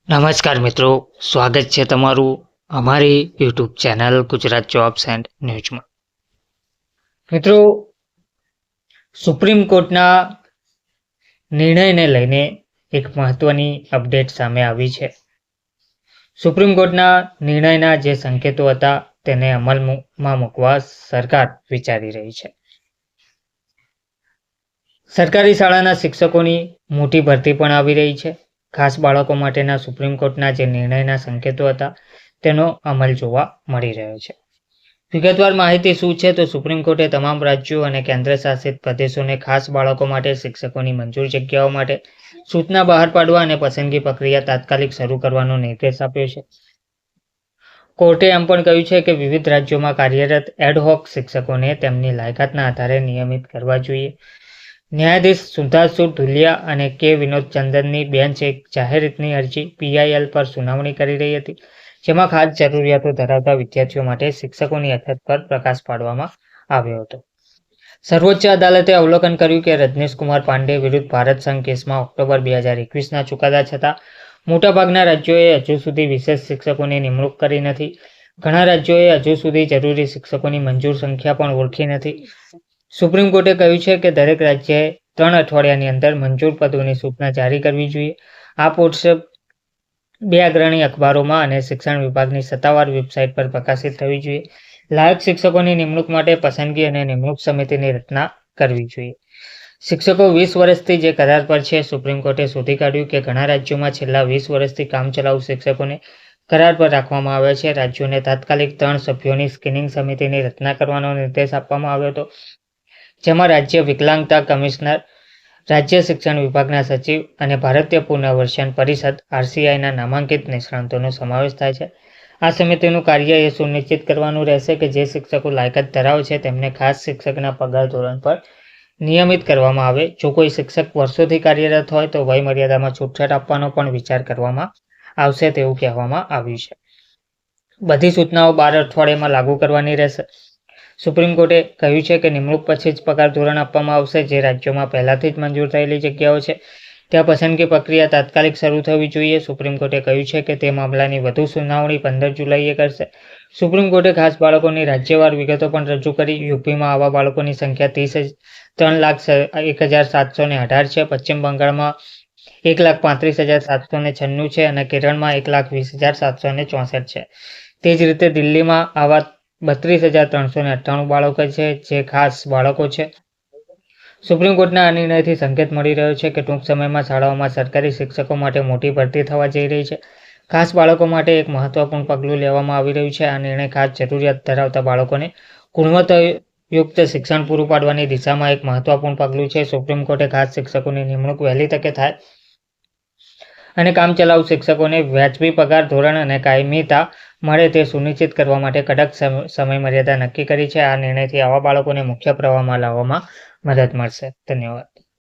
નમસ્કાર મિત્રો, સ્વાગત છે તમારું અમારી YouTube channel Gujarat jobs and ન્યૂઝમાં. મિત્રો, સુપ્રીમ કોર્ટના નિર્ણયને લઈને એક મહત્વની અપડેટ સામે આવી છે. સુપ્રીમ કોર્ટના નિર્ણયના જે સંકેતો હતા તેને અમલમાં મૂકવા સરકાર વિચારી રહી છે. સરકારી શાળાના શિક્ષકોની મોટી ભરતી પણ આવી રહી છે. ખાસ બાળકો માટેના સુપ્રીમ કોર્ટના જે નિર્ણયના સંકેતો હતા તેનો અમલ જોવા મળી રહ્યો છે. વિગતવાર માહિતી શું છે તો સુપ્રીમ કોર્ટે તમામ રાજ્યો અને કેન્દ્ર શાસિત પ્રદેશોને ખાસ બાળકો માટે શિક્ષકોની મંજૂર જગ્યાઓ માટે સૂચના બહાર પાડવા અને પસંદગી પ્રક્રિયા તાત્કાલિક શરૂ કરવાનો નિર્દેશ આપ્યો છે. કોર્ટે એમ પણ કહ્યું છે કે વિવિધ રાજ્યોમાં કાર્યરત એડહોક શિક્ષકોને તેમની લાયકાતના આધારે નિયમિત કરવા જોઈએ. ન્યાયાધીશ સુધાંશુ ધુલિયા અને કે વિનોદચંદનની બેન્ચ એક જાહેર હિતની અરજી PIL પર સુનાવણી કરી રહી હતી, જેમાં ખાસ જરૂરિયાતો ધરાવતા વિદ્યાર્થીઓ માટે શિક્ષકોની અછત પર પ્રકાશ પાડવામાં આવ્યો હતો. સર્વોચ્ચ અદાલતે અવલોકન કર્યું કે રજનીશ કુમાર પાંડે વિરુદ્ધ ભારત સંઘ કેસમાં ઓક્ટોબર 2021ના ચુકાદા છતાં મોટાભાગના રાજ્યોએ હજુ સુધી વિશેષ શિક્ષકોની નિમણૂક કરી નથી. ઘણા રાજ્યોએ હજુ સુધી જરૂરી શિક્ષકોની મંજૂર સંખ્યા પણ ઓળખી નથી. સુપ્રીમ કોર્ટે કહ્યું છે કે દરેક રાજ્યએ 3 અઠવાડિયાની અંદર મંજૂર પદોની સૂચના જારી કરવી જોઈએ. આ પોસ્ટ 2 અગ્રણી અખબારોમાં અને શિક્ષણ વિભાગની સત્તાવાર વેબસાઇટ પર પ્રકાશિત થવી જોઈએ. લાયક શિક્ષકોની નિમણૂક માટે પસંદગી અને નિમણૂક સમિતિની રચના કરવી જોઈએ. શિક્ષકો 20 વર્ષથી જે કરાર પર છે. સુપ્રીમ કોર્ટે શોધી કાઢ્યું કે ઘણા રાજ્યોમાં છેલ્લા 20 વર્ષથી કામચલાઉ શિક્ષકોને કરાર પર રાખવામાં આવ્યા છે. રાજ્યોને તાત્કાલિક 3 સભ્યોની સ્ક્રીનિંગ સમિતિની રચના કરવાનો નિર્દેશ આપવામાં આવ્યો હતો, જેમાં રાજ્ય વિકલાંગતા કમિશનર, રાજ્ય શિક્ષણ વિભાગના સચિવ અને ભારતીય પુનર્વસન પરિષદ RCIના નામાંકિત નિષ્ણાતોનો સમાવેશ થાય છે. આ સમિતિનું કાર્ય એ સુનિશ્ચિત કરવાનું રહેશે કે જે શિક્ષકો લાયકાત ધરાવે છે તેમને ખાસ શિક્ષકના પગાર ધોરણ પર નિયમિત કરવામાં આવે. જો કોઈ શિક્ષક વર્ષોથી કાર્યરત હોય તો વય મર્યાદામાં છૂટછાટ આપવાનો પણ વિચાર કરવામાં આવશે તેવું કહેવામાં આવ્યું છે. બધી સૂચનાઓ 12 અઠવાડિયામાં લાગુ કરવાની રહેશે. સુપ્રીમ કોર્ટે કહ્યું છે કે નિમણૂક પછી જ પગાર ધોરણ આપવામાં આવશે. જે રાજ્યોમાં પહેલાથી જ મંજૂર થયેલી જગ્યાઓ છે ત્યાં પસંદગી પ્રક્રિયા તાત્કાલિક શરૂ થવી જોઈએ. સુપ્રીમ કોર્ટે કહ્યું છે કે તે મામલાની વધુ સુનાવણી 15 જુલાઈએ કરશે. સુપ્રીમ કોર્ટે ખાસ બાળકોની રાજ્યવાર વિગતો પણ રજૂ કરી. યુપીમાં આવા બાળકોની સંખ્યા 3,01,718 છે. પશ્ચિમ બંગાળમાં 1,35,796 છે અને કેરળમાં 1,20,764 છે. તે જ રીતે દિલ્હીમાં આવા 32,398 બાળકો છે જે ખાસ બાળકો છે. સુપ્રીમ કોર્ટના આ નિર્ણયથી સંકેત મળી રહ્યો છે કે ટૂંક સમયમાં શાળાઓમાં સરકારી શિક્ષકો માટે મોટી ભરતી થવા જઈ રહી છે. ખાસ બાળકો માટે એક મહત્વપૂર્ણ પગલું લેવામાં આવી રહ્યું છે. આ નિર્ણય ખાસ જરૂરિયાત ધરાવતા બાળકોને ગુણવત્તાયુક્ત શિક્ષણ પૂરું પાડવાની દિશામાં એક મહત્વપૂર્ણ પગલું છે. સુપ્રીમ કોર્ટે ખાસ શિક્ષકોની નિમણૂક વહેલી તકે થાય અને કામચલાઉ શિક્ષકોને વ્યાજબી પગાર ધોરણ અને કાયમીતા મળે તે સુનિશ્ચિત કરવા માટે કડક સમયમર્યાદા નક્કી કરી છે. આ નિર્ણયથી આવા બાળકોને મુખ્ય પ્રવાહમાં લાવવામાં મદદ મળશે. ધન્યવાદ.